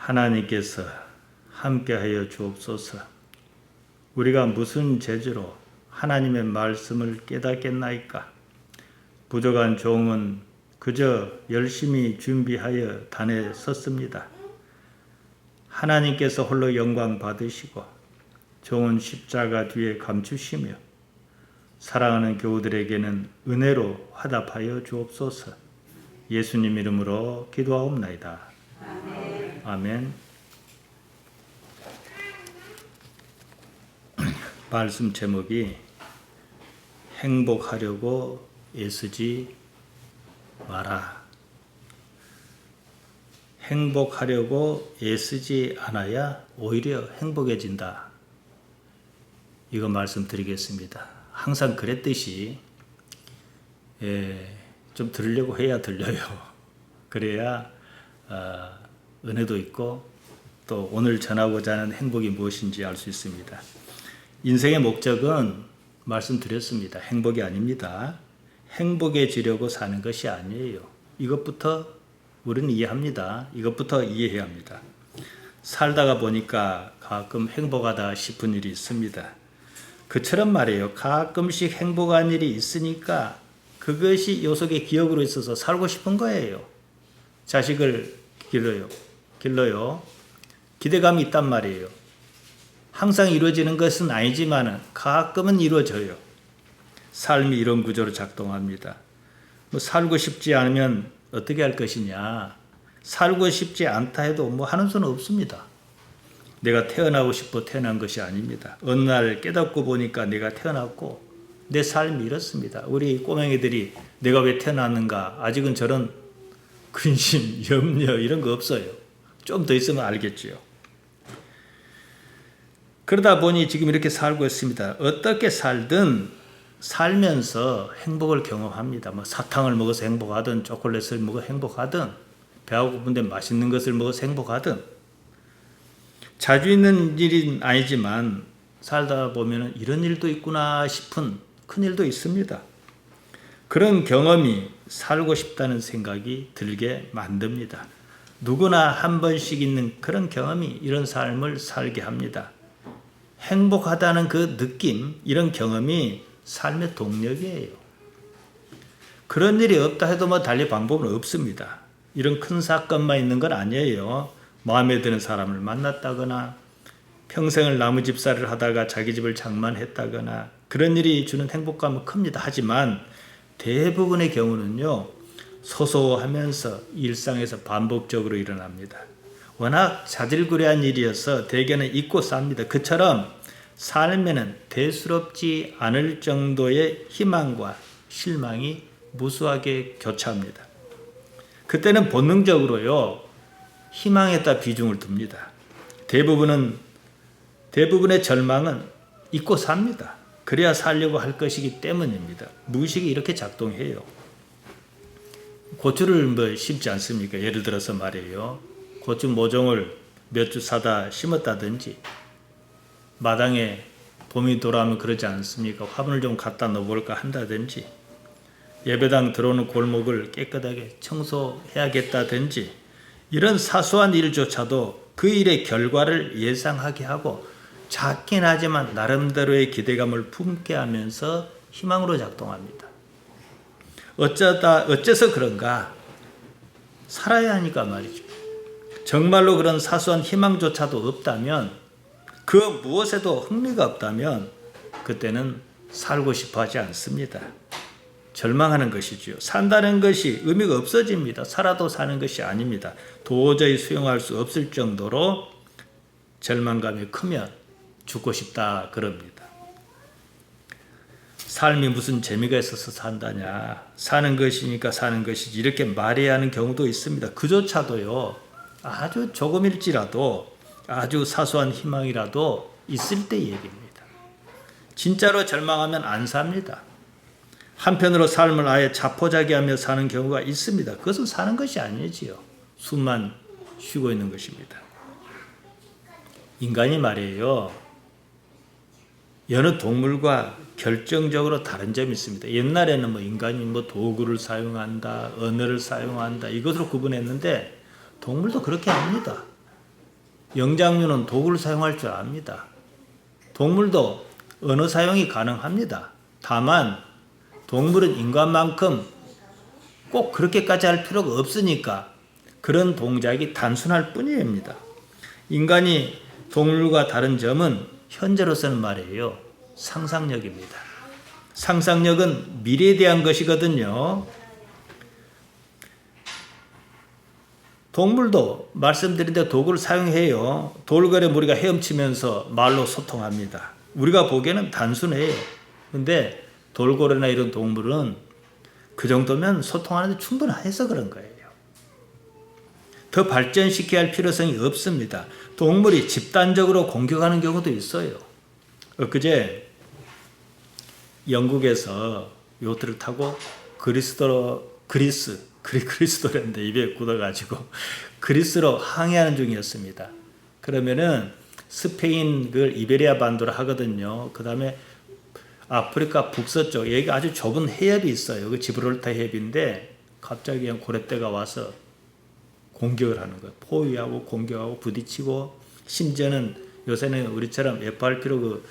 하나님께서 함께하여 주옵소서. 우리가 무슨 재주로 하나님의 말씀을 깨닫겠나이까? 부족한 종은 그저 열심히 준비하여 단에 섰습니다. 하나님께서 홀로 영광 받으시고 종은 십자가 뒤에 감추시며 사랑하는 교우들에게는 은혜로 화답하여 주옵소서. 예수님 이름으로 기도하옵나이다. 아멘. 아멘. 말씀 제목이 행복하려고 애쓰지 마라. 행복하려고 애쓰지 않아야 오히려 행복해진다. 이거 말씀드리겠습니다. 항상 그랬듯이 좀 들으려고 해야 들려요. 그래야 은혜도 있고 또 오늘 전하고자 하는 행복이 무엇인지 알 수 있습니다. 인생의 목적은 말씀드렸습니다. 행복이 아닙니다. 행복해지려고 사는 것이 아니에요. 이것부터 우리는 이해합니다. 이것부터 이해해야 합니다. 살다가 보니까 가끔 행복하다 싶은 일이 있습니다. 그처럼 말이에요. 가끔씩 행복한 일이 있으니까 그것이 요 속에 기억으로 있어서 살고 싶은 거예요. 자식을 길러요. 기대감이 있단 말이에요. 항상 이루어지는 것은 아니지만 가끔은 이루어져요. 삶이 이런 구조로 작동합니다. 살고 싶지 않으면 어떻게 할 것이냐. 살고 싶지 않다 해도 하는 수는 없습니다. 내가 태어나고 싶어 태어난 것이 아닙니다. 어느 날 깨닫고 보니까 내가 태어났고 내 삶이 이렇습니다. 우리 꼬맹이들이 내가 왜 태어났는가, 아직은 저런 근심, 염려 이런 거 없어요. 좀 더 있으면 알겠지요. 그러다 보니 지금 이렇게 살고 있습니다. 어떻게 살든 살면서 행복을 경험합니다. 사탕을 먹어서 행복하든 초콜릿을 먹어 행복하든 배가 고픈데 맛있는 것을 먹어서 행복하든 자주 있는 일은 아니지만 살다 보면 이런 일도 있구나 싶은 큰 일도 있습니다. 그런 경험이 살고 싶다는 생각이 들게 만듭니다. 누구나 한 번씩 있는 그런 경험이 이런 삶을 살게 합니다. 행복하다는 그 느낌, 이런 경험이 삶의 동력이에요. 그런 일이 없다 해도 달리 방법은 없습니다. 이런 큰 사건만 있는 건 아니에요. 마음에 드는 사람을 만났다거나 평생을 나무집사를 하다가 자기 집을 장만했다거나 그런 일이 주는 행복감은 큽니다. 하지만 대부분의 경우는요, 소소하면서 일상에서 반복적으로 일어납니다. 워낙 자질구레한 일이어서 대개는 잊고 삽니다. 그처럼 삶에는 대수롭지 않을 정도의 희망과 실망이 무수하게 교차합니다. 그때는 본능적으로요, 희망에다 비중을 둡니다. 대부분의 절망은 잊고 삽니다. 그래야 살려고 할 것이기 때문입니다. 무의식이 이렇게 작동해요. 고추를 심지 않습니까? 예를 들어서 말이에요. 고추 모종을 몇 주 사다 심었다든지 마당에 봄이 돌아오면 그러지 않습니까? 화분을 좀 갖다 넣어볼까 한다든지 예배당 들어오는 골목을 깨끗하게 청소해야겠다든지 이런 사소한 일조차도 그 일의 결과를 예상하게 하고 작긴 하지만 나름대로의 기대감을 품게 하면서 희망으로 작동합니다. 어째서 그런가? 살아야 하니까 말이죠. 정말로 그런 사소한 희망조차도 없다면, 그 무엇에도 흥미가 없다면 그때는 살고 싶어 하지 않습니다. 절망하는 것이지요. 산다는 것이 의미가 없어집니다. 살아도 사는 것이 아닙니다. 도저히 수용할 수 없을 정도로 절망감이 크면 죽고 싶다 그럽니다. 삶이 무슨 재미가 있어서 산다냐, 사는 것이니까 사는 것이지 이렇게 말해야 하는 경우도 있습니다. 그조차도요, 아주 조금일지라도 아주 사소한 희망이라도 있을 때 얘기입니다. 진짜로 절망하면 안 삽니다. 한편으로 삶을 아예 자포자기하며 사는 경우가 있습니다. 그것은 사는 것이 아니지요. 숨만 쉬고 있는 것입니다. 인간이 말이에요, 여느 동물과 결정적으로 다른 점이 있습니다. 옛날에는 인간이 도구를 사용한다, 언어를 사용한다, 이것으로 구분했는데 동물도 그렇게 합니다. 영장류는 도구를 사용할 줄 압니다. 동물도 언어 사용이 가능합니다. 다만 동물은 인간만큼 꼭 그렇게까지 할 필요가 없으니까 그런 동작이 단순할 뿐입니다. 인간이 동물과 다른 점은 현재로서는 말이에요. 상상력입니다. 상상력은 미래에 대한 것이거든요. 동물도 말씀드린 대로 도구를 사용해요. 돌고래 우리가 헤엄치면서 말로 소통합니다. 우리가 보기에는 단순해요. 근데 돌고래나 이런 동물은 그 정도면 소통하는데 충분해서 그런 거예요. 더 발전시켜야 할 필요성이 없습니다. 동물이 집단적으로 공격하는 경우도 있어요. 엊그제 영국에서 요트를 타고 그리스도라는데 입에 굳어가지고 그리스로 항해하는 중이었습니다. 그러면은 스페인 그 이베리아 반도를 하거든요. 그 다음에 아프리카 북서쪽 여기 아주 좁은 해협이 있어요. 그 지브롤타 해협인데 갑자기 그냥 고래떼가 와서 공격을 하는 거예요. 포위하고 공격하고 부딪히고 심지어는 요새는 우리처럼 FRP로 그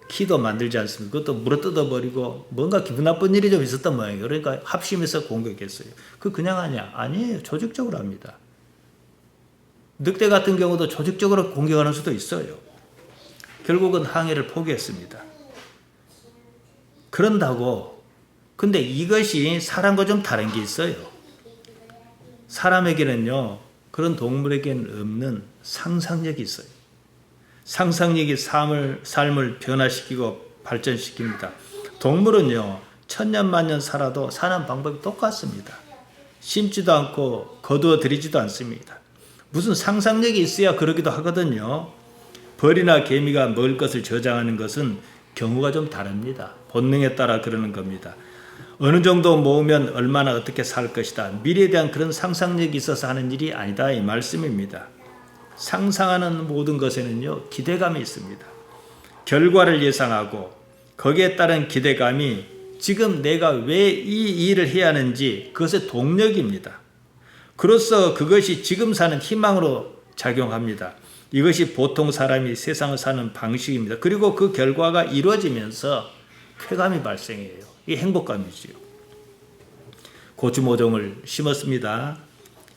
키도 만들지 않습니까? 그것도 물어 뜯어버리고 뭔가 기분 나쁜 일이 좀 있었던 모양이에요. 그러니까 합심해서 공격했어요. 그냥 하냐? 아니에요. 조직적으로 합니다. 늑대 같은 경우도 조직적으로 공격하는 수도 있어요. 결국은 항해를 포기했습니다. 그런다고 근데 이것이 사람과 좀 다른 게 있어요. 사람에게는요. 그런 동물에게는 없는 상상력이 있어요. 상상력이 삶을 변화시키고 발전시킵니다. 동물은요. 천년만년 살아도 사는 방법이 똑같습니다. 심지도 않고 거두어 들이지도 않습니다. 무슨 상상력이 있어야 그러기도 하거든요. 벌이나 개미가 먹을 것을 저장하는 것은 경우가 좀 다릅니다. 본능에 따라 그러는 겁니다. 어느 정도 모으면 얼마나 어떻게 살 것이다. 미래에 대한 그런 상상력이 있어서 하는 일이 아니다. 이 말씀입니다. 상상하는 모든 것에는요. 기대감이 있습니다. 결과를 예상하고 거기에 따른 기대감이 지금 내가 왜 이 일을 해야 하는지 그것의 동력입니다. 그로써 그것이 지금 사는 희망으로 작용합니다. 이것이 보통 사람이 세상을 사는 방식입니다. 그리고 그 결과가 이루어지면서 쾌감이 발생해요. 이게 행복감이지요. 고추 모종을 심었습니다.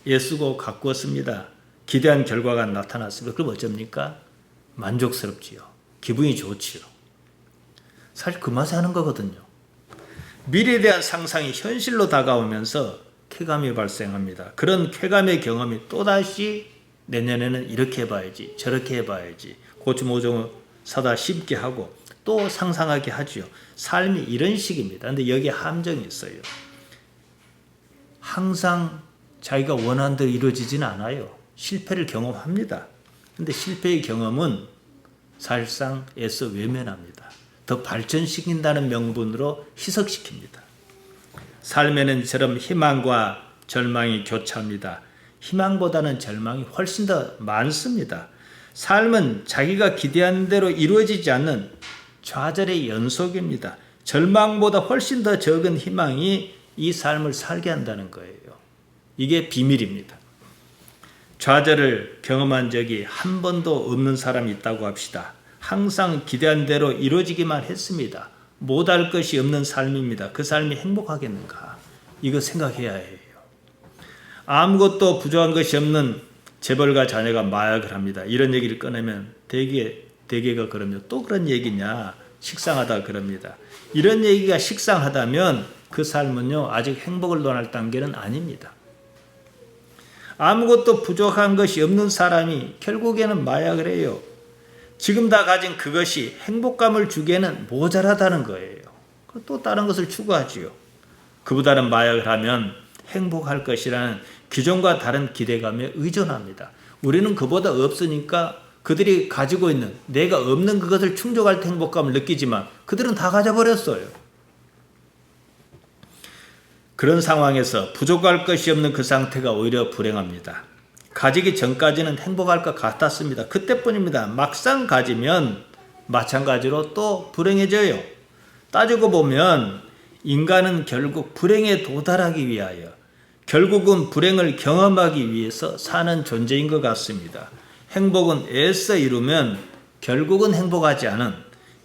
애쓰고 가꾸었습니다. 기대한 결과가 나타났습니다. 그럼 어쩝니까? 만족스럽지요. 기분이 좋지요. 사실 그 맛에 하는 거거든요. 미래에 대한 상상이 현실로 다가오면서 쾌감이 발생합니다. 그런 쾌감의 경험이 또다시 내년에는 이렇게 해봐야지 저렇게 해봐야지 고추 모종을 사다 심게 하고 또 상상하게 하지요. 삶이 이런 식입니다. 그런데 여기에 함정이 있어요. 항상 자기가 원하는 대로 이루어지지는 않아요. 실패를 경험합니다. 그런데 실패의 경험은 사실상 애써 외면합니다. 더 발전시킨다는 명분으로 희석시킵니다. 삶에는 이처럼 희망과 절망이 교차합니다. 희망보다는 절망이 훨씬 더 많습니다. 삶은 자기가 기대한 대로 이루어지지 않는 좌절의 연속입니다. 절망보다 훨씬 더 적은 희망이 이 삶을 살게 한다는 거예요. 이게 비밀입니다. 좌절을 경험한 적이 한 번도 없는 사람이 있다고 합시다. 항상 기대한 대로 이루어지기만 했습니다. 못할 것이 없는 삶입니다. 그 삶이 행복하겠는가? 이거 생각해야 해요. 아무것도 부족한 것이 없는 재벌가 자녀가 마약을 합니다. 이런 얘기를 꺼내면 대개가 그러면 또 그런 얘기냐? 식상하다 그럽니다. 이런 얘기가 식상하다면 그 삶은요 아직 행복을 논할 단계는 아닙니다. 아무것도 부족한 것이 없는 사람이 결국에는 마약을 해요. 지금 다 가진 그것이 행복감을 주기에는 모자라다는 거예요. 또 다른 것을 추구하지요. 그보다는 마약을 하면 행복할 것이라는 기존과 다른 기대감에 의존합니다. 우리는 그보다 없으니까 그들이 가지고 있는 내가 없는 그것을 충족할 때 행복감을 느끼지만 그들은 다 가져버렸어요. 그런 상황에서 부족할 것이 없는 그 상태가 오히려 불행합니다. 가지기 전까지는 행복할 것 같았습니다. 그때뿐입니다. 막상 가지면 마찬가지로 또 불행해져요. 따지고 보면 인간은 결국 불행에 도달하기 위하여 결국은 불행을 경험하기 위해서 사는 존재인 것 같습니다. 행복은 애써 이루면 결국은 행복하지 않은,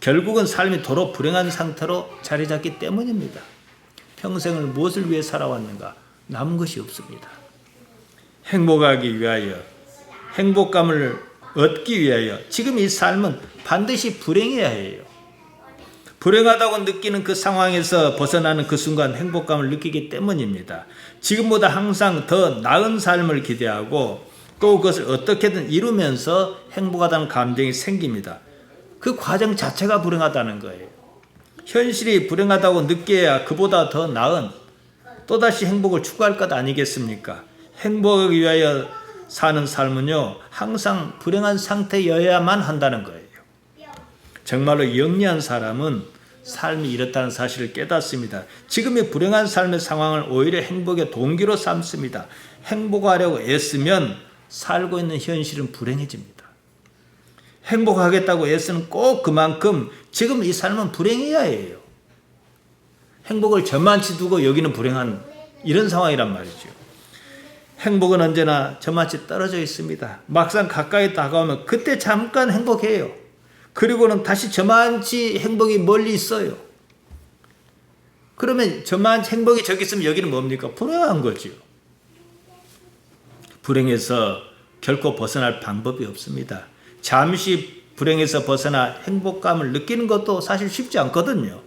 결국은 삶이 도로 불행한 상태로 자리 잡기 때문입니다. 평생을 무엇을 위해 살아왔는가? 남은 것이 없습니다. 행복하기 위하여, 행복감을 얻기 위하여 지금 이 삶은 반드시 불행해야 해요. 불행하다고 느끼는 그 상황에서 벗어나는 그 순간 행복감을 느끼기 때문입니다. 지금보다 항상 더 나은 삶을 기대하고 또 그것을 어떻게든 이루면서 행복하다는 감정이 생깁니다. 그 과정 자체가 불행하다는 거예요. 현실이 불행하다고 느껴야 그보다 더 나은 또다시 행복을 추구할 것 아니겠습니까? 행복하기 위하여 사는 삶은요, 항상 불행한 상태여야만 한다는 거예요. 정말로 영리한 사람은 삶이 이렇다는 사실을 깨닫습니다. 지금의 불행한 삶의 상황을 오히려 행복의 동기로 삼습니다. 행복하려고 애쓰면 살고 있는 현실은 불행해집니다. 행복하겠다고 애쓰는 꼭 그만큼 지금 이 삶은 불행해야 해요. 행복을 저만치 두고 여기는 불행한 이런 상황이란 말이죠. 행복은 언제나 저만치 떨어져 있습니다. 막상 가까이 다가오면 그때 잠깐 행복해요. 그리고는 다시 저만치 행복이 멀리 있어요. 그러면 저만 행복이 저기 있으면 여기는 뭡니까? 불행한 거죠. 불행에서 결코 벗어날 방법이 없습니다. 잠시 불행에서 벗어나 행복감을 느끼는 것도 사실 쉽지 않거든요.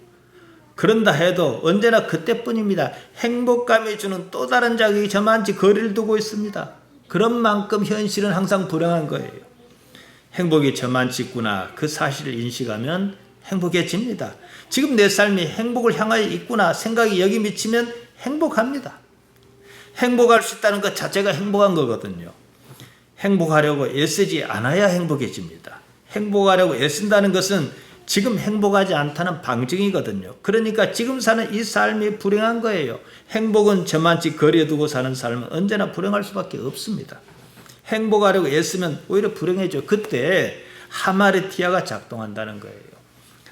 그런다 해도 언제나 그때뿐입니다. 행복감이 주는 또 다른 자극이 저만치 거리를 두고 있습니다. 그런 만큼 현실은 항상 불행한 거예요. 행복이 저만치 있구나 그 사실을 인식하면 행복해집니다. 지금 내 삶이 행복을 향하여 있구나 생각이 여기 미치면 행복합니다. 행복할 수 있다는 것 자체가 행복한 거거든요. 행복하려고 애쓰지 않아야 행복해집니다. 행복하려고 애쓴다는 것은 지금 행복하지 않다는 방증이거든요. 그러니까 지금 사는 이 삶이 불행한 거예요. 행복은 저만치 거리에 두고 사는 삶은 언제나 불행할 수밖에 없습니다. 행복하려고 애쓰면 오히려 불행해져. 그때 하마르티아가 작동한다는 거예요.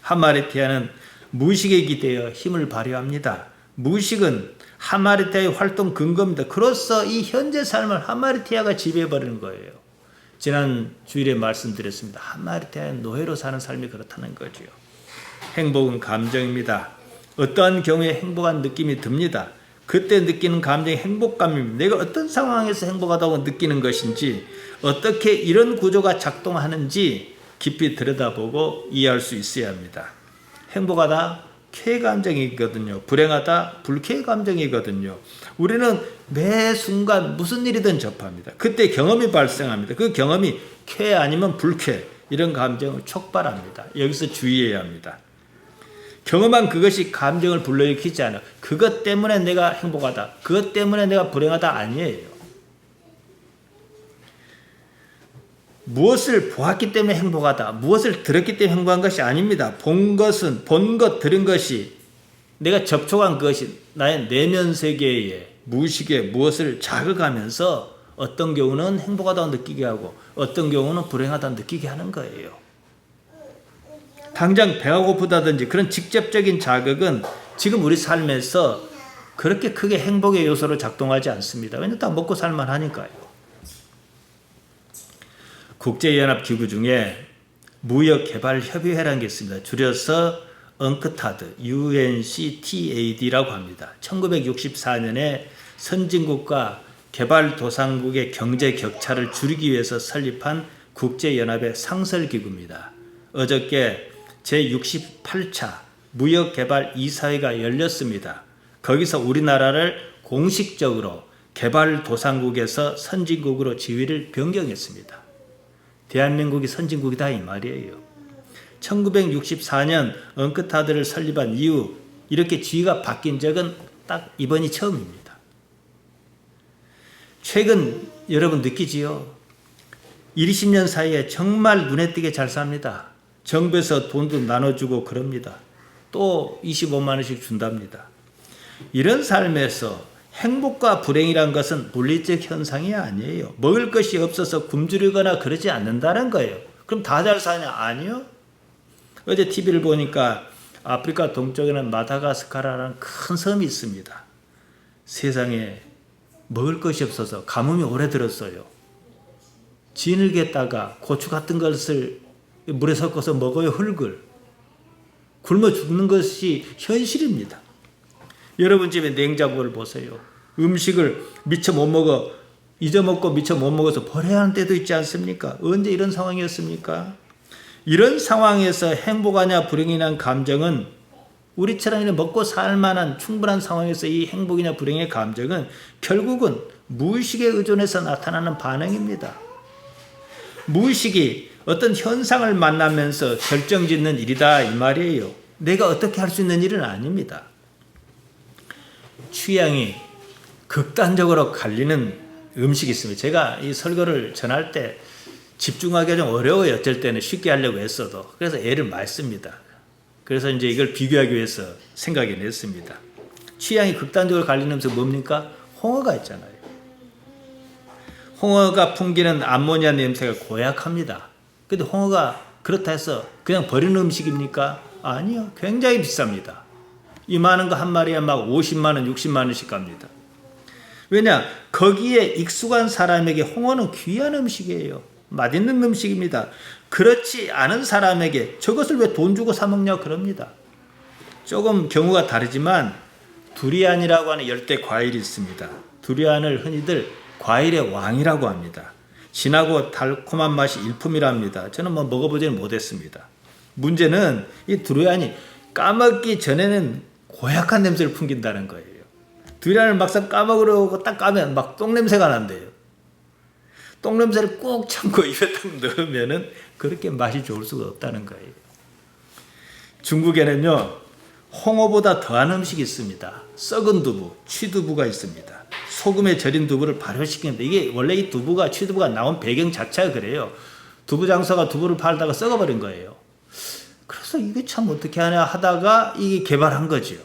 하마르티아는 무의식에 기대어 힘을 발휘합니다. 무의식은 하마르티아의 활동 근거입니다. 그로써 이 현재 삶을 하마르티아가 지배해버리는 거예요. 지난 주일에 말씀드렸습니다. 하마르티아의 노예로 사는 삶이 그렇다는 거죠. 행복은 감정입니다. 어떠한 경우에 행복한 느낌이 듭니다. 그때 느끼는 감정이 행복감입니다. 내가 어떤 상황에서 행복하다고 느끼는 것인지, 어떻게 이런 구조가 작동하는지 깊이 들여다보고 이해할 수 있어야 합니다. 행복하다 쾌 감정이거든요. 불행하다 불쾌 감정이거든요. 우리는 매 순간 무슨 일이든 접합니다. 그때 경험이 발생합니다. 그 경험이 쾌 아니면 불쾌 이런 감정을 촉발합니다. 여기서 주의해야 합니다. 경험한 그것이 감정을 불러일으키지 않아. 그것 때문에 내가 행복하다, 그것 때문에 내가 불행하다 아니에요. 무엇을 보았기 때문에 행복하다, 무엇을 들었기 때문에 행복한 것이 아닙니다. 본 것, 들은 것이, 내가 접촉한 것이 나의 내면 세계에, 무의식에 무엇을 자극하면서 어떤 경우는 행복하다고 느끼게 하고 어떤 경우는 불행하다고 느끼게 하는 거예요. 당장 배가 고프다든지 그런 직접적인 자극은 지금 우리 삶에서 그렇게 크게 행복의 요소로 작동하지 않습니다. 왜냐하면 다 먹고 살만 하니까요. 국제연합기구 중에 무역개발협의회라는 게 있습니다. 줄여서 UNCTAD, UNCTAD라고 합니다. 1964년에 선진국과 개발도상국의 경제 격차를 줄이기 위해서 설립한 국제연합의 상설기구입니다. 어저께 제68차 무역개발 이사회가 열렸습니다. 거기서 우리나라를 공식적으로 개발도상국에서 선진국으로 지위를 변경했습니다. 대한민국이 선진국이다 이 말이에요. 1964년 UNCTAD를 설립한 이후 이렇게 지위가 바뀐 적은 딱 이번이 처음입니다. 최근 여러분 느끼지요? 20년 사이에 정말 눈에 띄게 잘 삽니다. 정부에서 돈도 나눠주고 그럽니다. 또 25만 원씩 준답니다. 이런 삶에서 행복과 불행이란 것은 물리적 현상이 아니에요. 먹을 것이 없어서 굶주리거나 그러지 않는다는 거예요. 그럼 다 잘 사냐? 아니요. 어제 TV를 보니까 아프리카 동쪽에는 마다가스카르라는 큰 섬이 있습니다. 세상에 먹을 것이 없어서 가뭄이 오래 들었어요. 진흙에다가 고추 같은 것을 물에 섞어서 먹어요. 흙을. 굶어 죽는 것이 현실입니다. 여러분 집에 냉장고를 보세요. 음식을 미처 못 먹어, 잊어먹고 미처 못 먹어서 버려야 하는 때도 있지 않습니까? 언제 이런 상황이었습니까? 이런 상황에서 행복하냐 불행이냐 감정은 우리처럼 이렇게 먹고 살 만한 충분한 상황에서 이 행복이냐 불행의 감정은 결국은 무의식에 의존해서 나타나는 반응입니다. 무의식이 어떤 현상을 만나면서 결정짓는 일이다 이 말이에요. 내가 어떻게 할 수 있는 일은 아닙니다. 취향이 극단적으로 갈리는 음식이 있습니다. 제가 이 설교를 전할 때 집중하기가 좀 어려워요. 어쩔 때는 쉽게 하려고 했어도. 그래서 애를 많이 씁니다. 그래서 이제 이걸 비교하기 위해서 생각해 냈습니다. 취향이 극단적으로 갈리는 음식 뭡니까? 홍어가 있잖아요. 홍어가 풍기는 암모니아 냄새가 고약합니다. 근데 홍어가 그렇다 해서 그냥 버리는 음식입니까? 아니요. 굉장히 비쌉니다. 이만한 거 한 마리에 막 50만 원, 60만 원씩 갑니다. 왜냐? 거기에 익숙한 사람에게 홍어는 귀한 음식이에요. 맛있는 음식입니다. 그렇지 않은 사람에게 저것을 왜 돈 주고 사 먹냐 그럽니다. 조금 경우가 다르지만 두리안이라고 하는 열대 과일이 있습니다. 두리안을 흔히들 과일의 왕이라고 합니다. 진하고 달콤한 맛이 일품이랍니다. 저는 뭐 먹어보지는 못했습니다. 문제는 이 두리안이 까먹기 전에는 고약한 냄새를 풍긴다는 거예요. 두리안을 막상 까먹으려고 딱 까면 막 똥냄새가 난대요. 똥냄새를 꼭 참고 입에 딱 넣으면은 그렇게 맛이 좋을 수가 없다는 거예요. 중국에는요, 홍어보다 더한 음식이 있습니다. 썩은 두부, 취두부가 있습니다. 소금에 절인 두부를 발효시키는데 이게 원래 이 두부가, 취두부가 나온 배경 자체가 그래요. 두부 장사가 두부를 팔다가 썩어버린 거예요. 그래서 이게 참 어떻게 하냐 하다가 이게 개발한 거죠.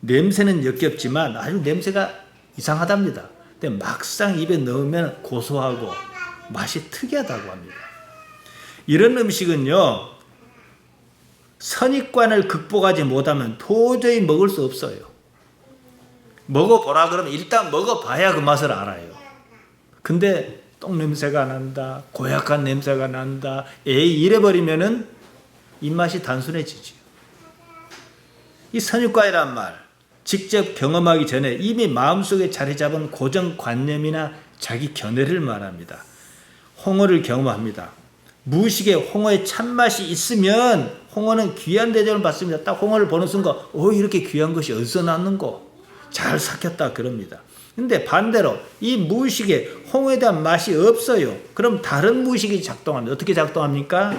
냄새는 역겹지만 아주 냄새가 이상하답니다. 근데 막상 입에 넣으면 고소하고 맛이 특이하다고 합니다. 이런 음식은요, 선입관을 극복하지 못하면 도저히 먹을 수 없어요. 먹어보라 그러면 일단 먹어봐야 그 맛을 알아요. 근데 똥냄새가 난다, 고약한 냄새가 난다, 에이 이래버리면은 입맛이 단순해지죠. 이 선입관이란 말, 직접 경험하기 전에 이미 마음속에 자리 잡은 고정관념이나 자기 견해를 말합니다. 홍어를 경험합니다. 무의식에 홍어의 참맛이 있으면 홍어는 귀한 대접을 받습니다. 딱 홍어를 보는 순간 이렇게 귀한 것이 어디서 났는고 잘 삭혔다 그럽니다. 근데 반대로 이 무의식에 홍어에 대한 맛이 없어요. 그럼 다른 무의식이 작동합니다. 어떻게 작동합니까?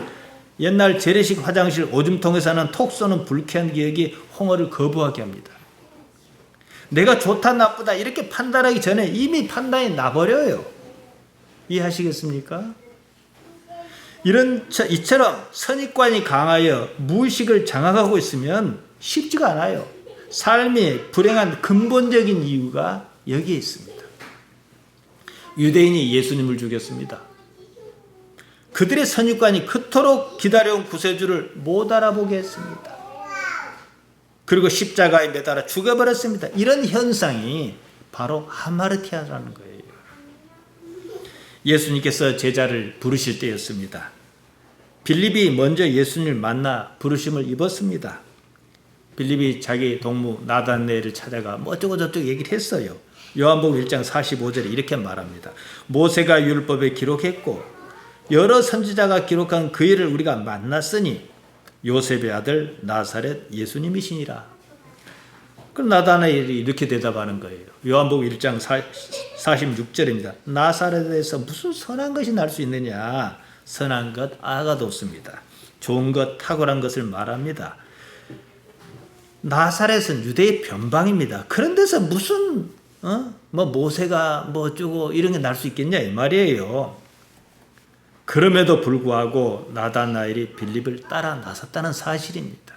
옛날 재래식 화장실 오줌통에서는 톡 쏘는 불쾌한 기억이 홍어를 거부하게 합니다. 내가 좋다 나쁘다 이렇게 판단하기 전에 이미 판단이 나버려요. 이해하시겠습니까? 이처럼 선입관이 강하여 무의식을 장악하고 있으면 쉽지가 않아요. 삶이 불행한 근본적인 이유가 여기에 있습니다. 유대인이 예수님을 죽였습니다. 그들의 선입관이 그토록 기다려온 구세주를 못 알아보게 했습니다. 그리고 십자가에 매달아 죽여버렸습니다. 이런 현상이 바로 하마르티아라는 거예요. 예수님께서 제자를 부르실 때였습니다. 빌립이 먼저 예수님을 만나 부르심을 입었습니다. 빌립이 자기 동무 나다나엘을 찾아가 어쩌고 저쩌고 얘기를 했어요. 요한복음 1장 45절에 이렇게 말합니다. 모세가 율법에 기록했고 여러 선지자가 기록한 그 일을 우리가 만났으니 요셉의 아들 나사렛 예수님이시니라. 그럼 나다나엘이 이렇게 대답하는 거예요. 요한복음 1장 46절입니다. 나사렛에서 무슨 선한 것이 날 수 있느냐? 선한 것 아가도 없습니다. 좋은 것 탁월한 것을 말합니다. 나사렛은 유대의 변방입니다. 그런 데서 무슨 모세가 어쩌고 이런 게 날 수 있겠냐 이 말이에요. 그럼에도 불구하고 나다나엘이 빌립을 따라 나섰다는 사실입니다.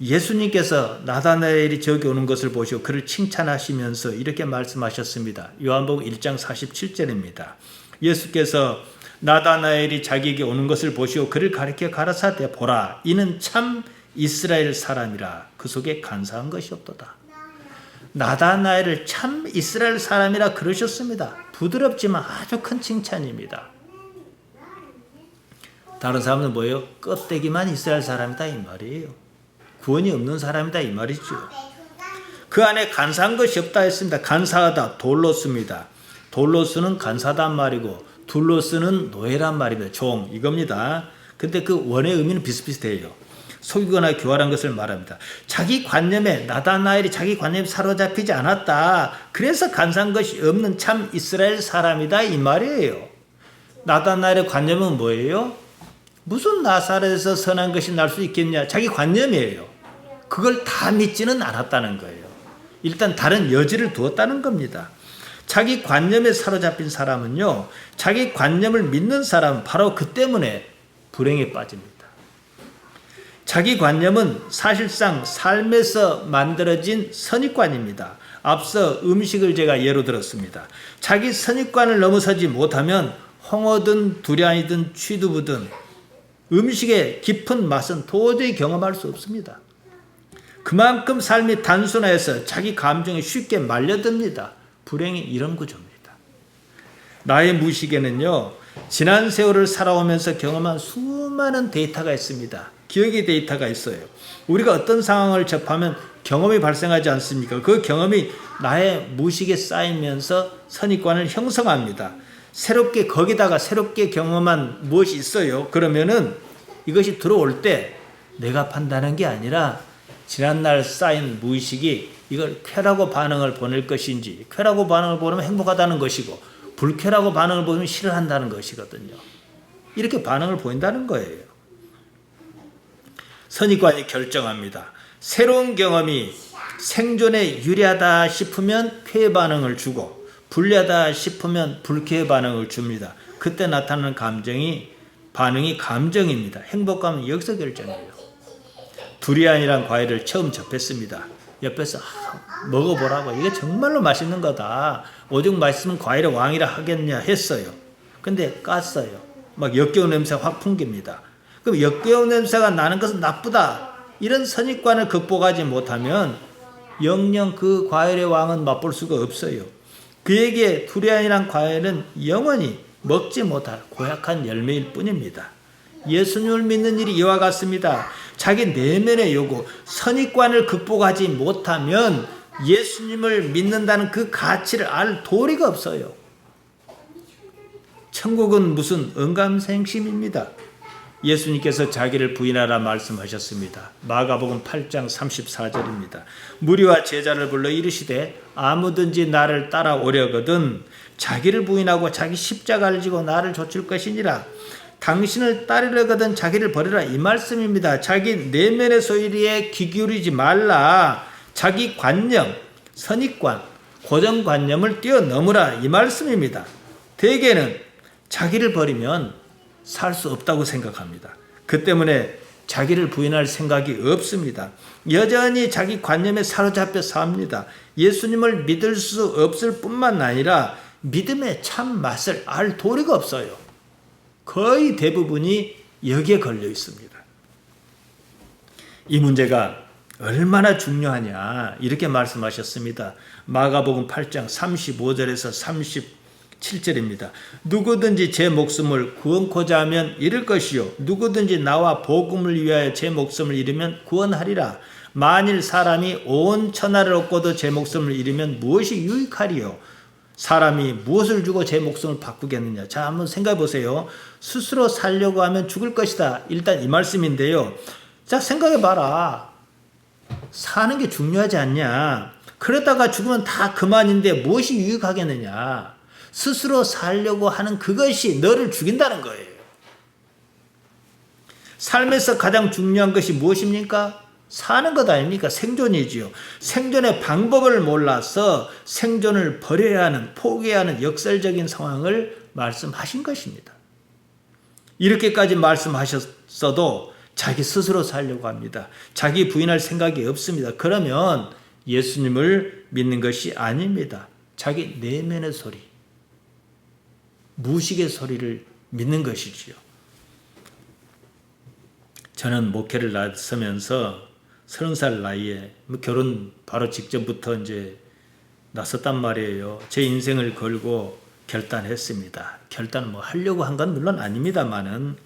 예수님께서 나다나엘이 저기 오는 것을 보시고 그를 칭찬하시면서 이렇게 말씀하셨습니다. 요한복음 1장 47절입니다. 예수께서 나다나엘이 자기에게 오는 것을 보시고 그를 가리켜 가라사대 보라 이는 참 이스라엘 사람이라 그 속에 간사한 것이 없도다. 나다나엘을 참 이스라엘 사람이라 그러셨습니다. 부드럽지만 아주 큰 칭찬입니다. 다른 사람은 뭐예요? 껍데기만 이스라엘 사람이다 이 말이에요. 구원이 없는 사람이다 이 말이죠. 그 안에 간사한 것이 없다 했습니다. 간사하다 돌로스입니다. 돌로스는 간사단 말이고 둘로스는 노예란 말입니다. 종 이겁니다. 근데 그 원의 의미는 비슷비슷해요. 속이거나 교활한 것을 말합니다. 자기 관념에 나다나엘이 자기 관념에 사로잡히지 않았다. 그래서 간사한 것이 없는 참 이스라엘 사람이다 이 말이에요. 나다나엘의 관념은 뭐예요? 무슨 나사렛에서 선한 것이 날 수 있겠냐? 자기 관념이에요. 그걸 다 믿지는 않았다는 거예요. 일단 다른 여지를 두었다는 겁니다. 자기 관념에 사로잡힌 사람은요, 자기 관념을 믿는 사람은 바로 그 때문에 불행에 빠집니다. 자기 관념은 사실상 삶에서 만들어진 선입관입니다. 앞서 음식을 제가 예로 들었습니다. 자기 선입관을 넘어서지 못하면 홍어든 두리안이든 취두부든 음식의 깊은 맛은 도저히 경험할 수 없습니다. 그만큼 삶이 단순해서 자기 감정에 쉽게 말려듭니다. 불행이 이런 구조입니다. 나의 무의식에는요, 지난 세월을 살아오면서 경험한 수많은 데이터가 있습니다. 기억의 데이터가 있어요. 우리가 어떤 상황을 접하면 경험이 발생하지 않습니까? 그 경험이 나의 무의식에 쌓이면서 선입관을 형성합니다. 거기다가 새롭게 경험한 무엇이 있어요. 그러면은 이것이 들어올 때 내가 판단한 게 아니라 지난날 쌓인 무의식이 이걸 쾌라고 반응을 보낼 것인지, 쾌라고 반응을 보내면 행복하다는 것이고, 불쾌라고 반응을 보이면 싫어한다는 것이거든요. 이렇게 반응을 보인다는 거예요. 선입관이 결정합니다. 새로운 경험이 생존에 유리하다 싶으면 쾌 반응을 주고, 불리하다 싶으면 불쾌 반응을 줍니다. 그때 나타나는 반응이 감정입니다. 행복감은 여기서 결정해요. 두리안이란 과일을 처음 접했습니다. 옆에서 먹어보라고, 이게 정말로 맛있는 거다. 오죽 맛있으면 과일의 왕이라 하겠냐 했어요. 근데 깠어요. 막 역겨운 냄새가 확 풍깁니다. 그럼 역겨운 냄새가 나는 것은 나쁘다, 이런 선입관을 극복하지 못하면 영영 그 과일의 왕은 맛볼 수가 없어요. 그에게 두리안이란 과일은 영원히 먹지 못할 고약한 열매일 뿐입니다. 예수님을 믿는 일이 이와 같습니다. 자기 내면의 요구, 선입관을 극복하지 못하면 예수님을 믿는다는 그 가치를 알 도리가 없어요. 천국은 무슨 언감생심입니다. 예수님께서 자기를 부인하라 말씀하셨습니다. 마가복음 8장 34절입니다. 무리와 제자를 불러 이르시되 아무든지 나를 따라오려거든 자기를 부인하고 자기 십자가를 지고 나를 좇을 것이니라. 당신을 따르려거든 자기를 버리라, 이 말씀입니다. 자기 내면의 소리에 귀 기울이지 말라. 자기 관념, 선입관, 고정관념을 뛰어넘으라, 이 말씀입니다. 대개는 자기를 버리면 살 수 없다고 생각합니다. 그 때문에 자기를 부인할 생각이 없습니다. 여전히 자기 관념에 사로잡혀 삽니다. 예수님을 믿을 수 없을 뿐만 아니라 믿음의 참 맛을 알 도리가 없어요. 거의 대부분이 여기에 걸려 있습니다. 이 문제가 얼마나 중요하냐 이렇게 말씀하셨습니다. 마가복음 8장 35절에서 37절입니다. 누구든지 제 목숨을 구원코자 하면 잃을 것이요 누구든지 나와 복음을 위하여 제 목숨을 잃으면 구원하리라. 만일 사람이 온 천하를 얻고도 제 목숨을 잃으면 무엇이 유익하리요? 사람이 무엇을 주고 제 목숨을 바꾸겠느냐. 자, 한번 생각해 보세요. 스스로 살려고 하면 죽을 것이다. 일단 이 말씀인데요. 자, 생각해 봐라. 사는 게 중요하지 않냐. 그러다가 죽으면 다 그만인데 무엇이 유익하겠느냐. 스스로 살려고 하는 그것이 너를 죽인다는 거예요. 삶에서 가장 중요한 것이 무엇입니까? 사는 것 아닙니까? 생존이지요. 생존의 방법을 몰라서 생존을 버려야 하는, 포기해야 하는 역설적인 상황을 말씀하신 것입니다. 이렇게까지 말씀하셨어도 자기 스스로 살려고 합니다. 자기 부인할 생각이 없습니다. 그러면 예수님을 믿는 것이 아닙니다. 자기 내면의 소리, 무식의 소리를 믿는 것이지요. 저는 목회를 나서면서 30살 나이에 뭐 결혼 바로 직전부터 이제 나섰단 말이에요. 제 인생을 걸고 결단했습니다. 결단은 뭐 하려고 한 건 물론 아닙니다만은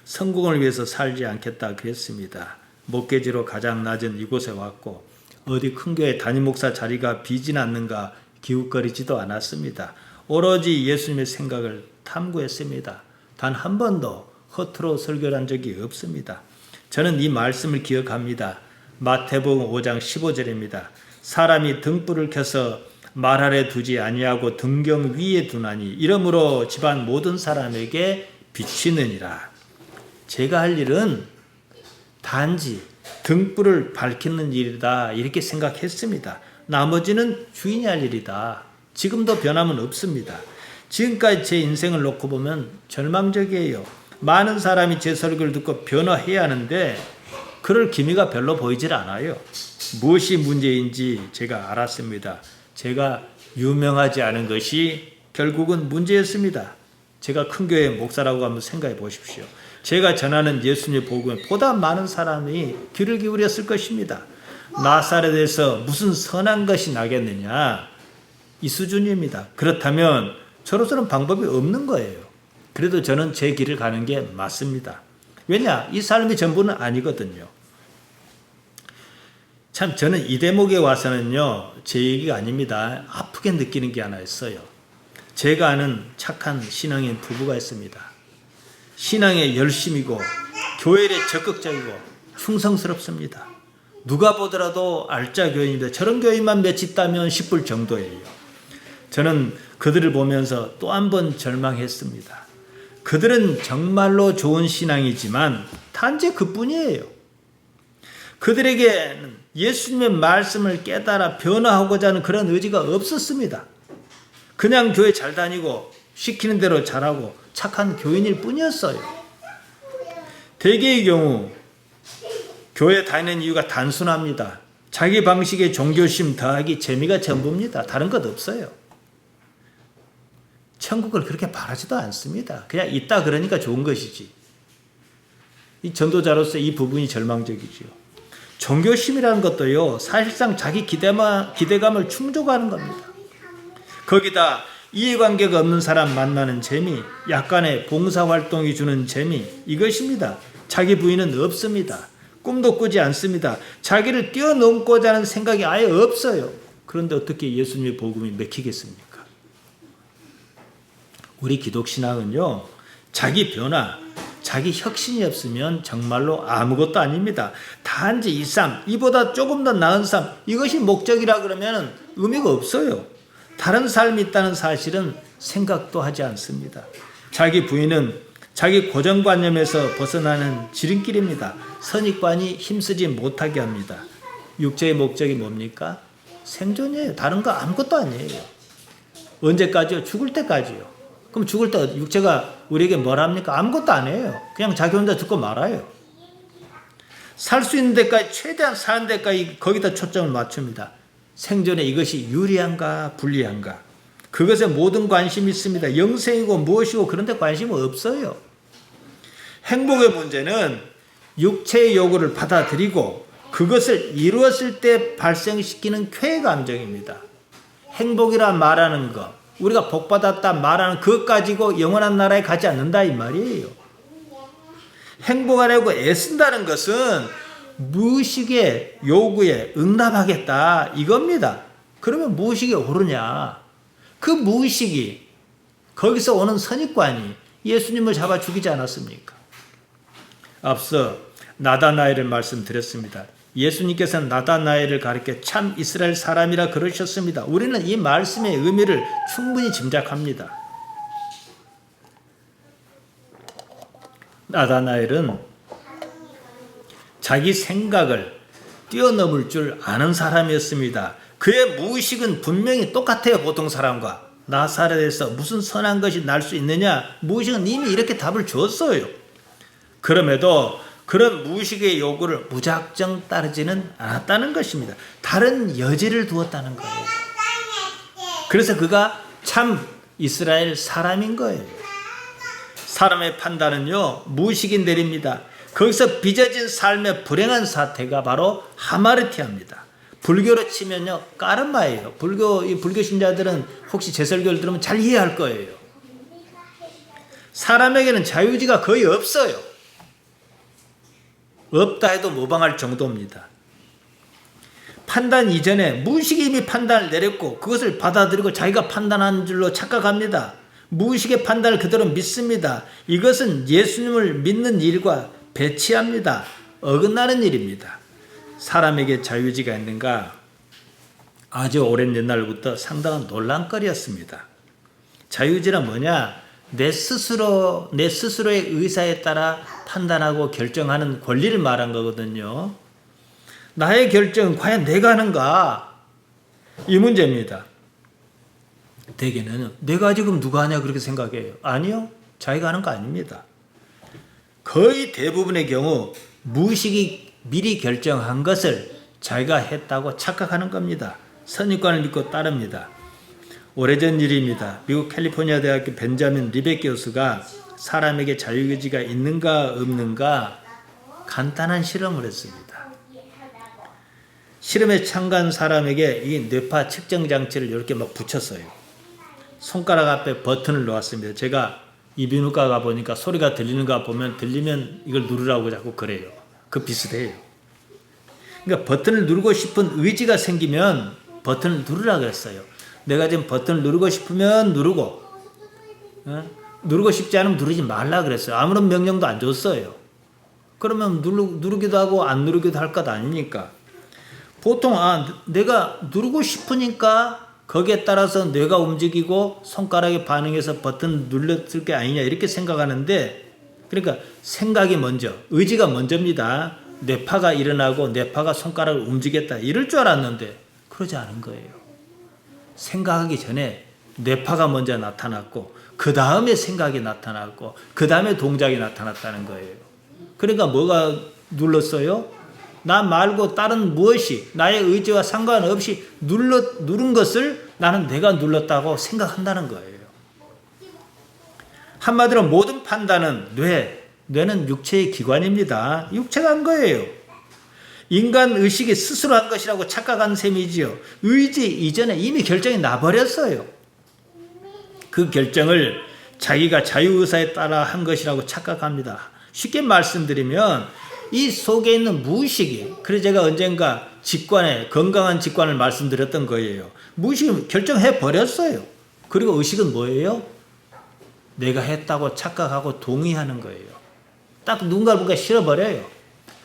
성공을 위해서 살지 않겠다 그랬습니다. 목계지로 가장 낮은 이곳에 왔고 어디 큰 교회 담임 목사 자리가 비진 않는가 기웃거리지도 않았습니다. 오로지 예수님의 생각을 탐구했습니다. 단 한 번도 허투루 설교를 한 적이 없습니다. 저는 이 말씀을 기억합니다. 마태복음 5장 15절입니다. 사람이 등불을 켜서 말 아래 두지 아니하고 등경 위에 두나니 이러므로 집안 모든 사람에게 비치느니라. 제가 할 일은 단지 등불을 밝히는 일이다 이렇게 생각했습니다. 나머지는 주인이 할 일이다. 지금도 변함은 없습니다. 지금까지 제 인생을 놓고 보면 절망적이에요. 많은 사람이 제 설교를 듣고 변화해야 하는데 그럴 기미가 별로 보이질 않아요. 무엇이 문제인지 제가 알았습니다. 제가 유명하지 않은 것이 결국은 문제였습니다. 제가 큰 교회 목사라고 한번 생각해 보십시오. 제가 전하는 예수님의 복음에 보다 많은 사람이 귀를 기울였을 것입니다. 나사렛에서 무슨 선한 것이 나겠느냐? 이 수준입니다. 그렇다면 저로서는 방법이 없는 거예요. 그래도 저는 제 길을 가는 게 맞습니다. 왜냐? 이 삶이 전부는 아니거든요. 참 저는 이 대목에 와서는요. 제 얘기가 아닙니다. 아프게 느끼는 게 하나 있어요. 제가 아는 착한 신앙인 부부가 있습니다. 신앙에 열심이고 교회에 적극적이고 충성스럽습니다. 누가 보더라도 알짜 교인입니다. 저런 교인만 몇 있다면 싶을 정도예요. 저는 그들을 보면서 또 한 번 절망했습니다. 그들은 정말로 좋은 신앙이지만 단지 그뿐이에요. 그들에게는 예수님의 말씀을 깨달아 변화하고자 하는 그런 의지가 없었습니다. 그냥 교회 잘 다니고 시키는 대로 잘하고 착한 교인일 뿐이었어요. 대개의 경우 교회 다니는 이유가 단순합니다. 자기 방식의 종교심 더하기 재미가 전부입니다. 다른 것 없어요. 천국을 그렇게 바라지도 않습니다. 그냥 있다 그러니까 좋은 것이지. 이 전도자로서 이 부분이 절망적이죠. 종교심이라는 것도요, 사실상 자기 기대감을 충족하는 겁니다. 거기다 이해관계가 없는 사람 만나는 재미, 약간의 봉사활동이 주는 재미, 이것입니다. 자기 부인은 없습니다. 꿈도 꾸지 않습니다. 자기를 뛰어넘고자 하는 생각이 아예 없어요. 그런데 어떻게 예수님의 복음이 먹히겠습니까? 우리 기독신앙은요, 자기 변화, 자기 혁신이 없으면 정말로 아무것도 아닙니다. 단지 이 삶, 이보다 조금 더 나은 삶, 이것이 목적이라 그러면 의미가 없어요. 다른 삶이 있다는 사실은 생각도 하지 않습니다. 자기 부인은 자기 고정관념에서 벗어나는 지름길입니다. 선입관이 힘쓰지 못하게 합니다. 육체의 목적이 뭡니까? 생존이에요. 다른 거 아무것도 아니에요. 언제까지요? 죽을 때까지요. 그럼 죽을 때 육체가 우리에게 뭘 합니까? 아무것도 안 해요. 그냥 자기 혼자 죽고 말아요. 살 수 있는 데까지, 최대한 사는 데까지 거기다 초점을 맞춥니다. 생존에 이것이 유리한가 불리한가, 그것에 모든 관심이 있습니다. 영생이고 무엇이고 그런 데 관심이 없어요. 행복의 문제는 육체의 요구를 받아들이고 그것을 이루었을 때 발생시키는 쾌의 감정입니다. 행복이라 말하는 것, 우리가 복받았다 말하는 그것 가지고 영원한 나라에 가지 않는다 이 말이에요. 행복하려고 애쓴다는 것은 무의식의 요구에 응답하겠다 이겁니다. 그러면 무의식이 오르냐? 그 무의식이, 거기서 오는 선입관이 예수님을 잡아 죽이지 않았습니까? 앞서 나다나엘을 말씀드렸습니다. 예수님께서는 나다나엘을 가리켜 참 이스라엘 사람이라 그러셨습니다. 우리는 이 말씀의 의미를 충분히 짐작합니다. 나다나엘은 자기 생각을 뛰어넘을 줄 아는 사람이었습니다. 그의 무의식은 분명히 똑같아요. 보통 사람과. 나사렛에서 무슨 선한 것이 날 수 있느냐? 무의식은 이미 이렇게 답을 줬어요. 그럼에도 그런 무의식의 요구를 무작정 따르지는 않았다는 것입니다. 다른 여지를 두었다는 거예요. 그래서 그가 참 이스라엘 사람인 거예요. 사람의 판단은요, 무의식이 내립니다. 거기서 빚어진 삶의 불행한 사태가 바로 하마르티아입니다. 불교로 치면요, 까르마예요. 불교 신자들은 혹시 제 설교를 들으면 잘 이해할 거예요. 사람에게는 자유의지가 거의 없어요. 없다 해도 모방할 정도입니다. 판단 이전에 무의식이 이미 판단을 내렸고 그것을 받아들이고 자기가 판단한 줄로 착각합니다. 무의식의 판단을 그대로 믿습니다. 이것은 예수님을 믿는 일과 배치합니다. 어긋나는 일입니다. 사람에게 자유의지가 있는가? 아주 오랜 옛날부터 상당한 논란거리였습니다. 자유의지란 뭐냐? 내 스스로의 의사에 따라 판단하고 결정하는 권리를 말한 거거든요. 나의 결정은 과연 내가 하는가? 이 문제입니다. 대개는 내가 지금 누가 하냐 그렇게 생각해요. 아니요. 자기가 하는 거 아닙니다. 거의 대부분의 경우 무의식이 미리 결정한 것을 자기가 했다고 착각하는 겁니다. 선입관을 믿고 따릅니다. 오래전 일입니다. 미국 캘리포니아 대학교 벤자민 리벳 교수가 사람에게 자유의지가 있는가 없는가 간단한 실험을 했습니다. 실험에 참가한 사람에게 이 뇌파 측정 장치를 이렇게 막 붙였어요. 손가락 앞에 버튼을 놓았습니다. 제가 이비인후과 가보니까 소리가 들리는가 보면 들리면 이걸 누르라고 자꾸 그래요. 그 비슷해요. 그러니까 버튼을 누르고 싶은 의지가 생기면 버튼을 누르라 그랬어요. 내가 지금 버튼을 누르고 싶으면 누르고, 누르고 싶지 않으면 누르지 말라 그랬어요. 아무런 명령도 안 줬어요. 그러면 누르기도 하고 안 누르기도 할 것 아닙니까? 보통 내가 누르고 싶으니까 거기에 따라서 뇌가 움직이고 손가락이 반응해서 버튼 눌렀을 게 아니냐 이렇게 생각하는데, 그러니까 생각이 먼저, 의지가 먼저입니다. 뇌파가 일어나고 뇌파가 손가락을 움직였다 이럴 줄 알았는데 그러지 않은 거예요. 생각하기 전에 뇌파가 먼저 나타났고 그 다음에 생각이 나타났고 그 다음에 동작이 나타났다는 거예요. 그러니까 뭐가 눌렀어요? 나 말고 다른 무엇이 나의 의지와 상관없이 누른 것을 나는 내가 눌렀다고 생각한다는 거예요. 한마디로 모든 판단은 뇌는 육체의 기관입니다. 육체가 한 거예요. 인간 의식이 스스로 한 것이라고 착각한 셈이지요. 의지 이전에 이미 결정이 나버렸어요. 그 결정을 자기가 자유의사에 따라 한 것이라고 착각합니다. 쉽게 말씀드리면 이 속에 있는 무의식이, 그래서 제가 언젠가 건강한 직관을 말씀드렸던 거예요. 무의식이 결정해 버렸어요. 그리고 의식은 뭐예요? 내가 했다고 착각하고 동의하는 거예요. 딱 누군가를 보니까 싫어버려요.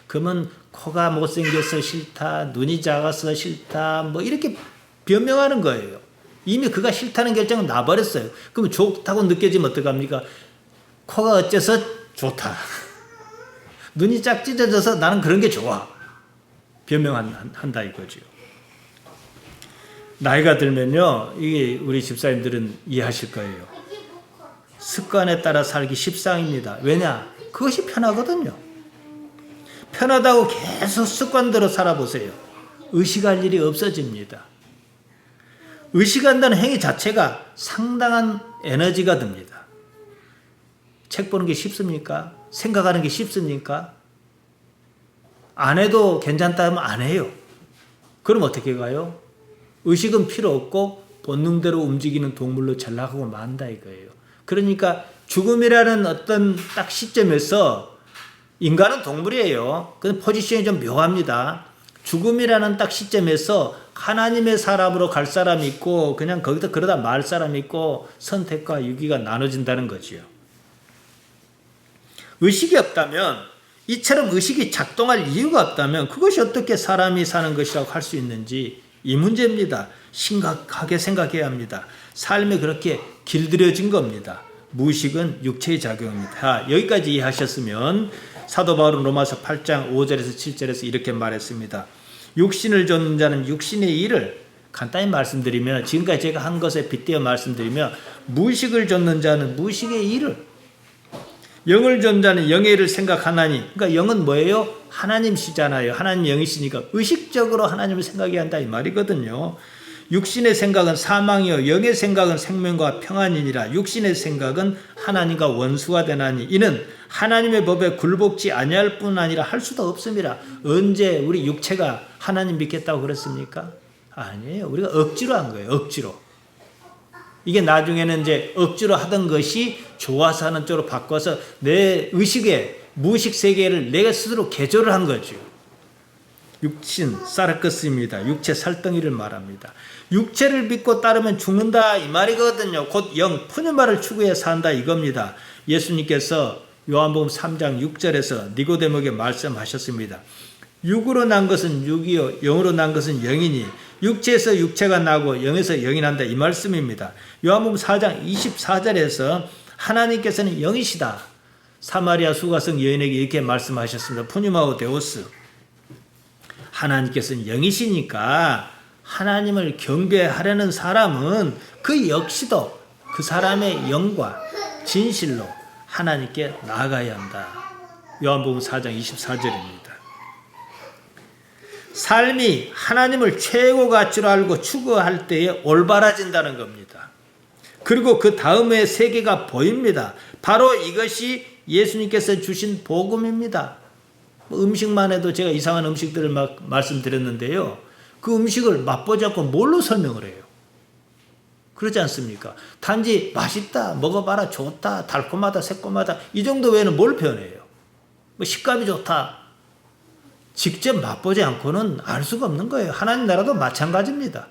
그러면 코가 못생겨서 싫다, 눈이 작아서 싫다, 뭐 이렇게 변명하는 거예요. 이미 그가 싫다는 결정은 나버렸어요. 그럼 좋다고 느껴지면 어떡합니까? 코가 어째서 좋다. 눈이 짝 찢어져서 나는 그런 게 좋아. 변명한다 이거죠. 나이가 들면요, 이게 우리 집사님들은 이해하실 거예요. 습관에 따라 살기 십상입니다. 왜냐? 그것이 편하거든요. 편하다고 계속 습관대로 살아보세요. 의식할 일이 없어집니다. 의식한다는 행위 자체가 상당한 에너지가 듭니다. 책 보는 게 쉽습니까? 생각하는 게 쉽습니까? 안 해도 괜찮다 하면 안 해요. 그럼 어떻게 가요? 의식은 필요 없고 본능대로 움직이는 동물로 전락하고 만다 이거예요. 그러니까 죽음이라는 어떤 딱 시점에서 인간은 동물이에요. 근데 포지션이 좀 묘합니다. 죽음이라는 딱 시점에서 하나님의 사람으로 갈 사람이 있고 그냥 거기다 그러다 말 사람이 있고 선택과 유기가 나눠진다는 거지요. 의식이 없다면, 이처럼 의식이 작동할 이유가 없다면 그것이 어떻게 사람이 사는 것이라고 할 수 있는지 이 문제입니다. 심각하게 생각해야 합니다. 삶이 그렇게 길들여진 겁니다. 무의식은 육체의 작용입니다. 여기까지 이해하셨으면 사도 바울은 로마서 8장 5절에서 7절에서 이렇게 말했습니다. 육신을 좇는 자는 육신의 일을, 간단히 말씀드리면 지금까지 제가 한 것에 빗대어 말씀드리면 무의식을 좇는 자는 무의식의 일을, 영을 좇는 자는 영의 일을 생각하나니, 그러니까 영은 뭐예요? 하나님이시잖아요. 하나님 영이시니까 의식적으로 하나님을 생각해야 한다 이 말이거든요. 육신의 생각은 사망이요 영의 생각은 생명과 평안이니라. 육신의 생각은 하나님과 원수가 되나니 이는 하나님의 법에 굴복지 아니할 뿐 아니라 할 수도 없습니다. 언제 우리 육체가 하나님 믿겠다고 그랬습니까? 아니에요. 우리가 억지로 한 거예요. 억지로. 이게 나중에는 이제 억지로 하던 것이 좋아서 하는 쪽으로 바꿔서 내 의식의 무의식 세계를 내가 스스로 개조를 한 거죠. 육신 사르크스입니다. 육체 살덩이를 말합니다. 육체를 믿고 따르면 죽는다 이 말이거든요. 곧 영 푸뉴마를 추구해 산다 이겁니다. 예수님께서 요한복음 3장 6절에서 니고데모에게 말씀하셨습니다. 육으로 난 것은 육이요 영으로 난 것은 영이니 육체에서 육체가 나고 영에서 영이 난다 이 말씀입니다. 요한복음 4장 24절에서 하나님께서는 영이시다. 사마리아 수가성 여인에게 이렇게 말씀하셨습니다. 푸뉴마오 데오스. 하나님께서는 영이시니까 하나님을 경배하려는 사람은 그 역시도 그 사람의 영과 진실로 하나님께 나아가야 한다. 요한복음 4장 24절입니다. 삶이 하나님을 최고 가치로 알고 추구할 때에 올바라진다는 겁니다. 그리고 그 다음에 세계가 보입니다. 바로 이것이 예수님께서 주신 복음입니다. 음식만 해도 제가 이상한 음식들을 막 말씀드렸는데요. 그 음식을 맛보지 않고 뭘로 설명을 해요? 그렇지 않습니까? 단지 맛있다, 먹어봐라, 좋다, 달콤하다, 새콤하다 이 정도 외에는 뭘 표현해요? 뭐 식감이 좋다. 직접 맛보지 않고는 알 수가 없는 거예요. 하나님 나라도 마찬가지입니다.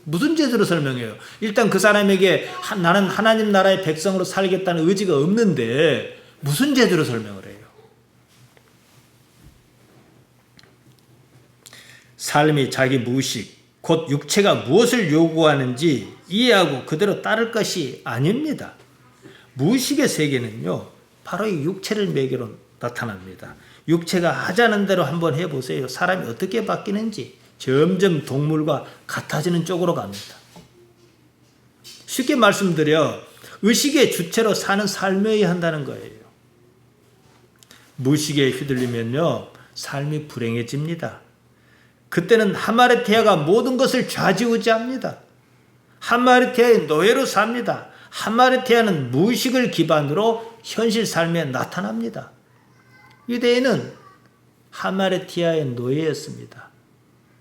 무슨 제도로 설명해요? 일단 그 사람에게 나는 하나님 나라의 백성으로 살겠다는 의지가 없는데 무슨 제도로 설명을 해요? 삶이 자기 무의식, 곧 육체가 무엇을 요구하는지 이해하고 그대로 따를 것이 아닙니다. 무의식의 세계는요, 바로 이 육체를 매개로 나타납니다. 육체가 하자는 대로 한번 해보세요. 사람이 어떻게 바뀌는지 점점 동물과 같아지는 쪽으로 갑니다. 쉽게 말씀드려 의식의 주체로 사는 삶이어야 한다는 거예요. 무의식에 휘둘리면요, 삶이 불행해집니다. 그때는 하마르티아가 모든 것을 좌지우지합니다. 하마르티아의 노예로 삽니다. 하마르티아는 무의식을 기반으로 현실 삶에 나타납니다. 유대인은 하마르티아의 노예였습니다.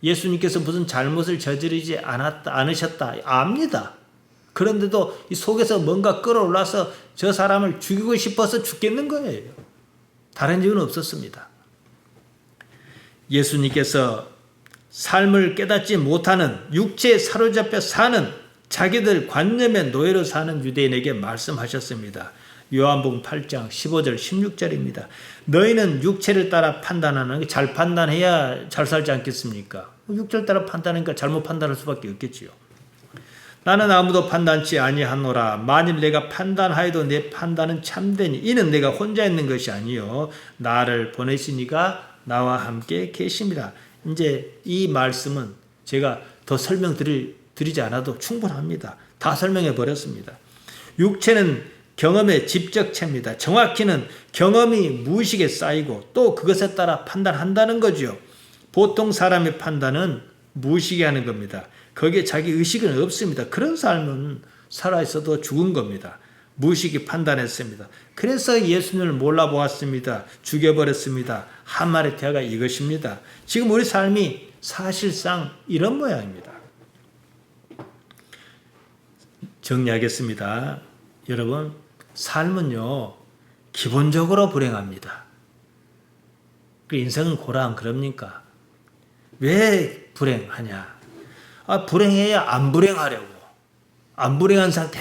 예수님께서 무슨 잘못을 저지르지 않으셨다 압니다. 그런데도 이 속에서 뭔가 끌어올라서 저 사람을 죽이고 싶어서 죽겠는 거예요. 다른 이유는 없었습니다. 예수님께서 삶을 깨닫지 못하는 육체에 사로잡혀 사는 자기들 관념의 노예로 사는 유대인에게 말씀하셨습니다. 요한복음 8장 15절 16절입니다. 너희는 육체를 따라 판단하는 게 잘 판단해야 잘 살지 않겠습니까? 육체를 따라 판단하니까 잘못 판단할 수밖에 없겠지요. 나는 아무도 판단치 아니하노라. 만일 내가 판단하여도 내 판단은 참되니 이는 내가 혼자 있는 것이 아니요 나를 보내시니가 나와 함께 계십니다. 이제 이 말씀은 제가 더 설명드리지 않아도 충분합니다. 다 설명해 버렸습니다. 육체는 경험의 집적체입니다. 정확히는 경험이 무의식에 쌓이고 또 그것에 따라 판단한다는 거죠. 보통 사람의 판단은 무의식이 하는 겁니다. 거기에 자기 의식은 없습니다. 그런 삶은 살아있어도 죽은 겁니다. 무의식이 판단했습니다. 그래서 예수님을 몰라보았습니다. 죽여버렸습니다. 하마르티아가 이것입니다. 지금 우리 삶이 사실상 이런 모양입니다. 정리하겠습니다. 여러분, 삶은요, 기본적으로 불행합니다. 인생은 고라 안 그럽니까? 왜 불행하냐? 불행해야 안 불행하려고. 안 불행한 상태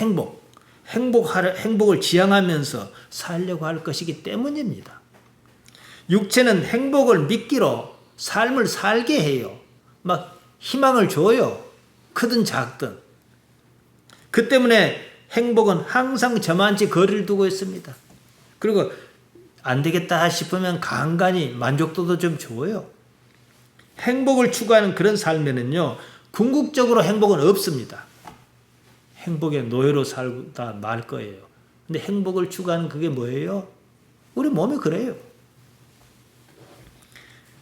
행복을 지향하면서 살려고 할 것이기 때문입니다. 육체는 행복을 미끼로 삶을 살게 해요. 막 희망을 줘요. 크든 작든. 그 때문에 행복은 항상 저만치 거리를 두고 있습니다. 그리고 안 되겠다 싶으면 간간히 만족도도 좀 줘요. 행복을 추구하는 그런 삶에는요, 궁극적으로 행복은 없습니다. 행복의 노예로 살다 말 거예요. 근데 행복을 추구하는 그게 뭐예요? 우리 몸이 그래요.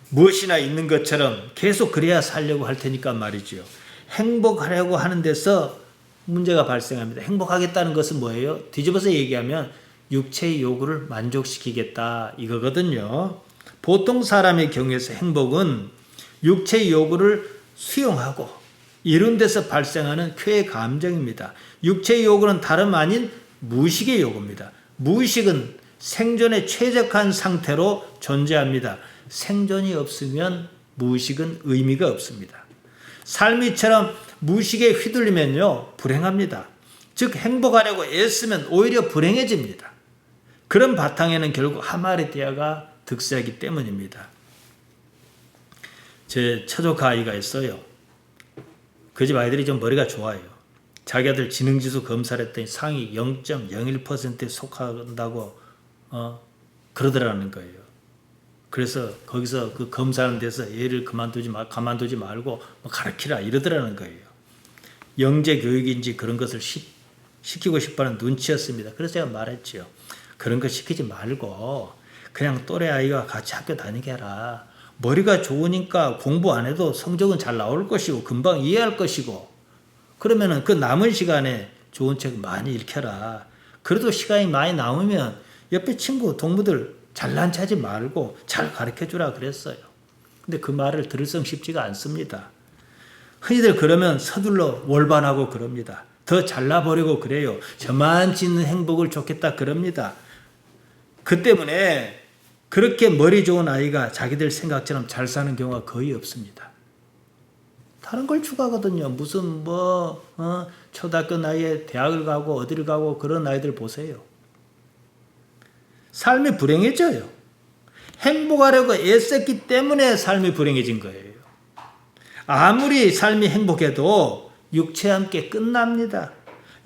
무엇이나 있는 것처럼 계속 그래야 살려고 할 테니까 말이죠. 행복하려고 하는 데서 문제가 발생합니다. 행복하겠다는 것은 뭐예요? 뒤집어서 얘기하면 육체의 요구를 만족시키겠다 이거거든요. 보통 사람의 경우에서 행복은 육체의 요구를 수용하고 이런 데서 발생하는 쾌의 감정입니다. 육체의 요구는 다름 아닌 무의식의 요구입니다. 무의식은 생존에 최적한 상태로 존재합니다. 생존이 없으면 무의식은 의미가 없습니다. 삶이처럼 무의식에 휘둘리면요 불행합니다. 즉 행복하려고 애쓰면 오히려 불행해집니다. 그런 바탕에는 결국 하마르디아가 득세하기 때문입니다. 제 처조카 아이가 있어요. 그 집 아이들이 좀 머리가 좋아요. 자기 아들 지능지수 검사를 했더니 상위 0.01%에 속한다고 그러더라는 거예요. 그래서 거기서 그 검사하는 데서 얘를 가만두지 말고 가르치라 이러더라는 거예요. 영재 교육인지 그런 것을 시키고 싶어하는 눈치였습니다. 그래서 제가 말했죠. 그런 거 시키지 말고 그냥 또래 아이와 같이 학교 다니게 해라. 머리가 좋으니까 공부 안 해도 성적은 잘 나올 것이고 금방 이해할 것이고 그러면은 그 남은 시간에 좋은 책 많이 읽혀라. 그래도 시간이 많이 남으면 옆에 친구 동무들 잘난 체하지 말고 잘 가르쳐주라 그랬어요. 근데 그 말을 들을 성 쉽지가 않습니다. 흔히들 그러면 서둘러 월반하고 그럽니다. 더 잘나버리고 그래요. 저만치 있는 행복을 좋겠다 그럽니다. 그 때문에 그렇게 머리 좋은 아이가 자기들 생각처럼 잘 사는 경우가 거의 없습니다. 다른 걸 추구하거든요. 무슨 초등학교 나이에 대학을 가고 어디를 가고 그런 아이들 보세요. 삶이 불행해져요. 행복하려고 애썼기 때문에 삶이 불행해진 거예요. 아무리 삶이 행복해도 육체와 함께 끝납니다.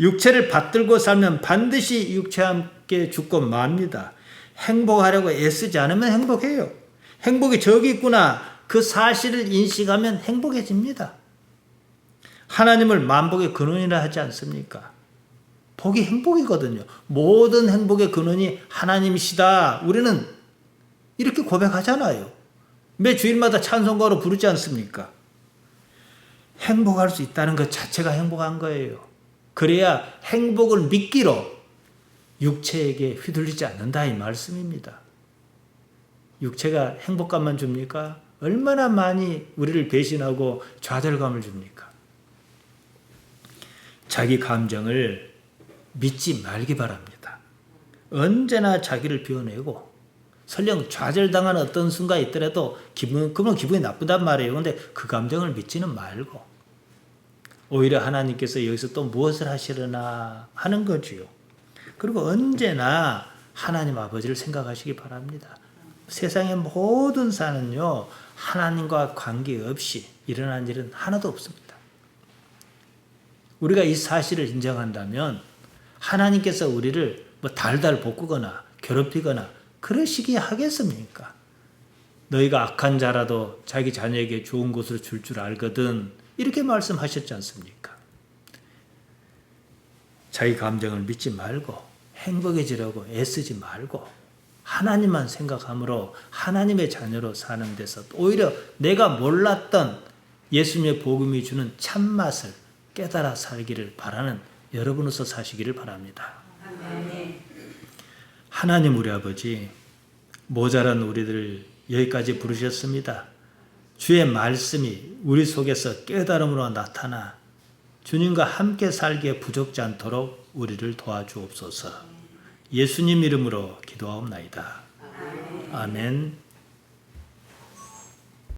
육체를 받들고 살면 반드시 육체와 함께 죽고 맙니다. 행복하려고 애쓰지 않으면 행복해요. 행복이 저기 있구나. 그 사실을 인식하면 행복해집니다. 하나님을 만복의 근원이라 하지 않습니까? 복이 행복이거든요. 모든 행복의 근원이 하나님이시다. 우리는 이렇게 고백하잖아요. 매 주일마다 찬송가로 부르지 않습니까? 행복할 수 있다는 것 자체가 행복한 거예요. 그래야 행복을 믿기로 육체에게 휘둘리지 않는다 이 말씀입니다. 육체가 행복감만 줍니까? 얼마나 많이 우리를 배신하고 좌절감을 줍니까? 자기 감정을 믿지 말기 바랍니다. 언제나 자기를 비워내고 설령 좌절당한 어떤 순간이 있더라도 그러면 기분이 나쁘단 말이에요. 그런데 그 감정을 믿지는 말고 오히려 하나님께서 여기서 또 무엇을 하시려나 하는 거지요. 그리고 언제나 하나님 아버지를 생각하시기 바랍니다. 세상의 모든 사는요 하나님과 관계없이 일어난 일은 하나도 없습니다. 우리가 이 사실을 인정한다면 하나님께서 우리를 달달 볶거나 괴롭히거나 그러시기 하겠습니까? 너희가 악한 자라도 자기 자녀에게 좋은 것을 줄 줄 알거든 이렇게 말씀하셨지 않습니까? 자기 감정을 믿지 말고 행복해지려고 애쓰지 말고 하나님만 생각함으로 하나님의 자녀로 사는 데서 오히려 내가 몰랐던 예수님의 복음이 주는 참맛을 깨달아 살기를 바라는 여러분으로서 사시기를 바랍니다. 하나님 우리 아버지 모자란 우리들을 여기까지 부르셨습니다. 주의 말씀이 우리 속에서 깨달음으로 나타나 주님과 함께 살기에 부족지 않도록 우리를 도와주옵소서. 예수님 이름으로 기도하옵나이다. 아멘.